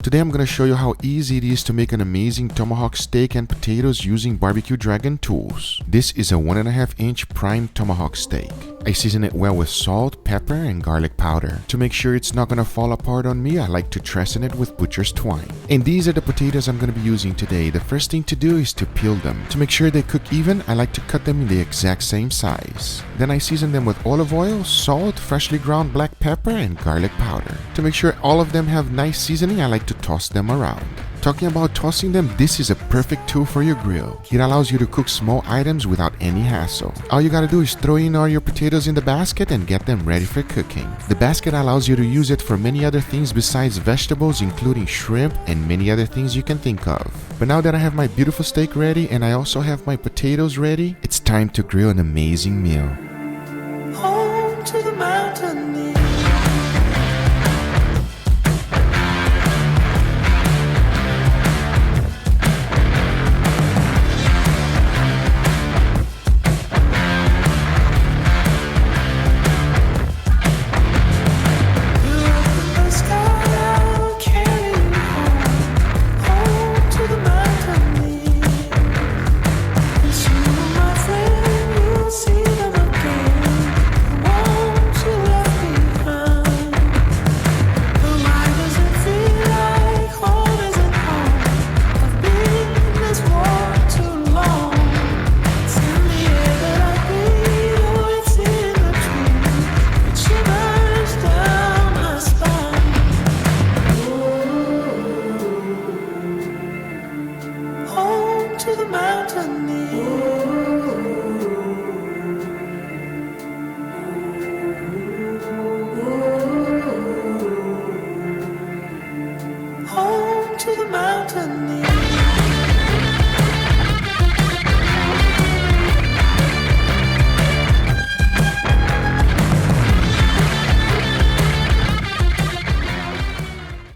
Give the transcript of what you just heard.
Today I'm going to show you how easy it is to make an amazing tomahawk steak and potatoes using BBQ Dragon tools. This is a 1.5-inch prime tomahawk steak. I season it well with salt, pepper, and garlic powder. To make sure it's not going to fall apart on me, I like to truss it with butcher's twine. And these are the potatoes I'm going to be using today. The first thing to do is to peel them. To make sure they cook even, I like to cut them in the exact same size. Then I season them with olive oil, salt, freshly ground black pepper, and garlic powder. To make sure all of them have nice seasoning, I like to toss them around. Talking about tossing them, this is a perfect tool for your grill. It allows you to cook small items without any hassle. All you gotta do is throw in all your potatoes in the basket and get them ready for cooking. The basket allows you to use it for many other things besides vegetables, including shrimp and many other things you can think of. But now that I have my beautiful steak ready and I also have my potatoes ready, it's time to grill an amazing meal. Home to the mountain. Home to the mountain.